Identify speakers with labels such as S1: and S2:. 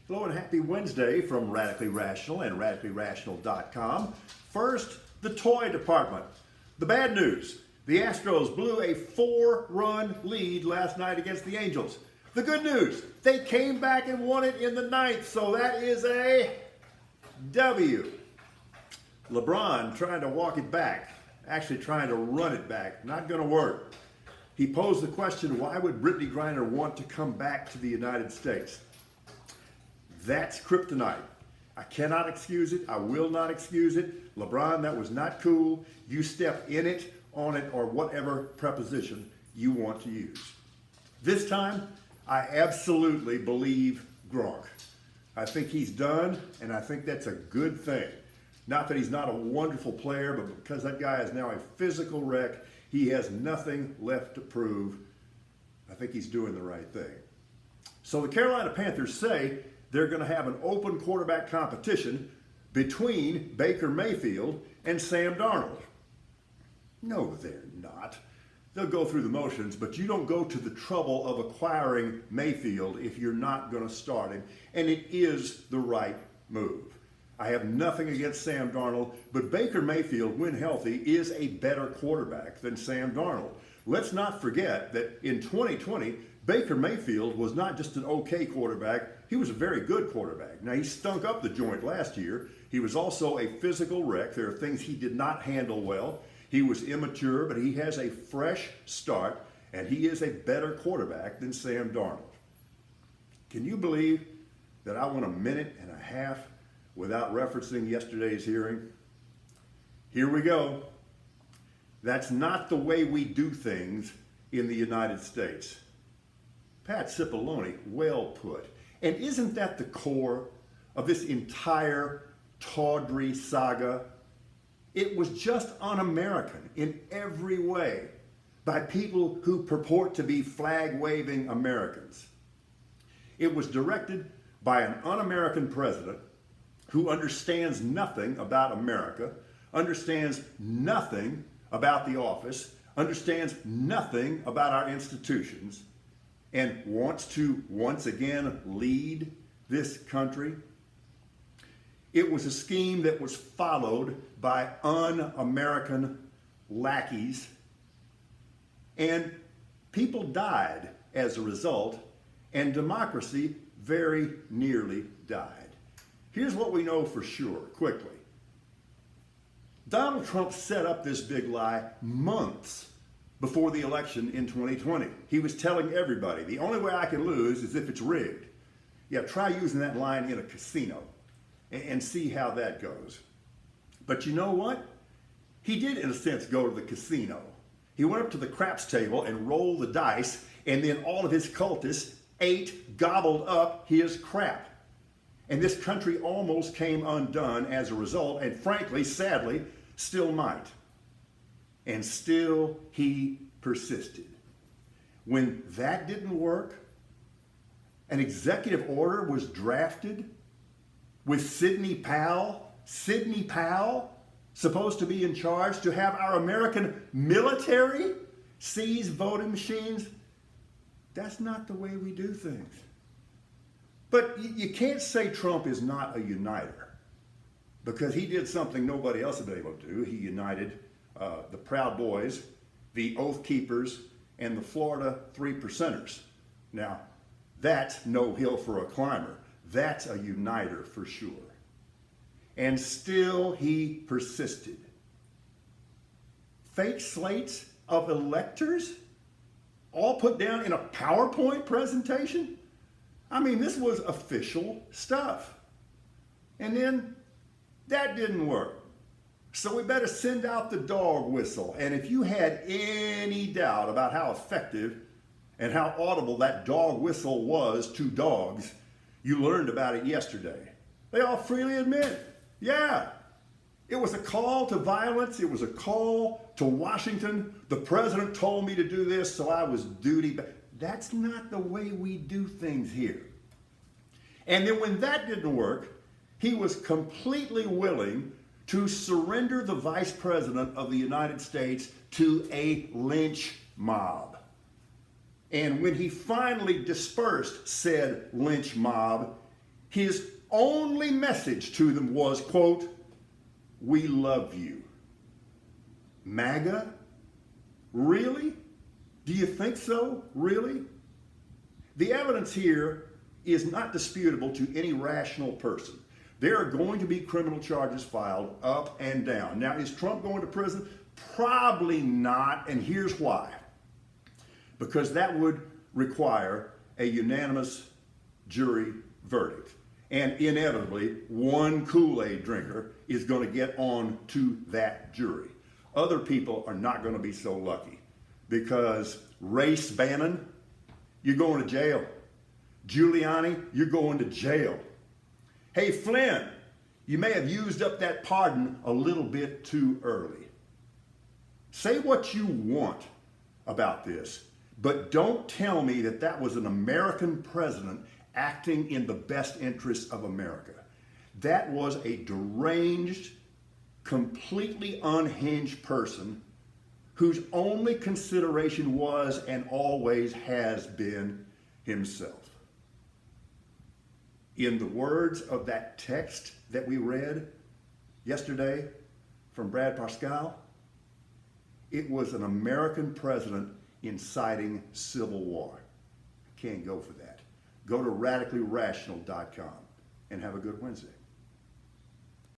S1: Hello and happy Wednesday from Radically Rational and RadicallyRational.com. First, the toy department. The bad news, the Astros blew a 4-run lead last night against the Angels. The good news, they came back and won it in the ninth, so that is a W. LeBron trying to walk it back, actually trying to run it back, not going to work. He posed the question, why would Brittany Griner want to come back to the United States? That's kryptonite. I cannot excuse it. I will not excuse it. LeBron, that was not cool. You step in it, on it, or whatever preposition you want to use. This time, I absolutely believe Gronk. I think he's done, and I think that's a good thing. Not that he's not a wonderful player, but because that guy is now a physical wreck, he has nothing left to prove. I think he's doing the right thing. So the Carolina Panthers say they're going to have an open quarterback competition between Baker Mayfield and Sam Darnold. No, they're not. They'll go through the motions, but you don't go to the trouble of acquiring Mayfield if you're not going to start him, and it is the right move. I have nothing against Sam Darnold, but Baker Mayfield, when healthy, is a better quarterback than Sam Darnold. Let's not forget that in 2020, Baker Mayfield was not just an okay quarterback, he was a very good quarterback. Now, he stunk up the joint last year. He was also a physical wreck. There are things he did not handle well. He was immature, but he has a fresh start, and he is a better quarterback than Sam Darnold. Can you believe that I went a minute and a half without referencing yesterday's hearing? Here we go. That's not the way we do things in the United States. Pat Cipollone, well put. And isn't that the core of this entire tawdry saga? It was just un-American in every way by people who purport to be flag-waving Americans. It was directed by an un-American president who understands nothing about America, understands nothing about the office, understands nothing about our institutions, and wants to once again lead this country. It was a scheme that was followed by un-American lackeys, and people died as a result, and democracy very nearly died. Here's what we know for sure, quickly. Donald Trump set up this big lie months before the election in 2020. He was telling everybody, the only way I can lose is if it's rigged. Yeah, try using that line in a casino and see how that goes. But you know what? He did, in a sense, go to the casino. He went up to the craps table and rolled the dice, and then all of his cultists gobbled up his crap. And this country almost came undone as a result, and frankly, sadly, still might. And still he persisted. When that didn't work, an executive order was drafted with Sidney Powell, supposed to be in charge, to have our American military seize voting machines. That's not the way we do things. But you can't say Trump is not a uniter, because he did something nobody else had been able to do. He united the Proud Boys, the Oath Keepers, and the Florida 3%ers. Now, that's no hill for a climber. That's a uniter for sure. And still he persisted. Fake slates of electors, all put down in a PowerPoint presentation? I mean, this was official stuff. And then that didn't work. So we better send out the dog whistle. And if you had any doubt about how effective and how audible that dog whistle was to dogs, you learned about it yesterday. They all freely admit, yeah, it was a call to violence. It was a call to Washington. The president told me to do this, so I was duty-bound. That's not the way we do things here. And then when that didn't work, he was completely willing to surrender the vice president of the United States to a lynch mob. And when he finally dispersed said lynch mob, His only message to them was, quote, "We love you." MAGA? Really? Do you think so? Really? The evidence here is not disputable to any rational person. There are going to be criminal charges filed up and down. Now, is Trump going to prison? Probably not, and here's why. Because that would require a unanimous jury verdict. And inevitably, one Kool-Aid drinker is going to get on to that jury. Other people are not going to be so lucky because Race Bannon, you're going to jail. Giuliani, you're going to jail. Hey, Flynn, you may have used up that pardon a little bit too early. Say what you want about this, but don't tell me that that was an American president acting in the best interests of America. That was a deranged, completely unhinged person whose only consideration was and always has been himself. In the words of that text that we read yesterday from Brad Pascal, it was an American president inciting civil war. Can't go for that. Go to radicallyrational.com and have a good Wednesday.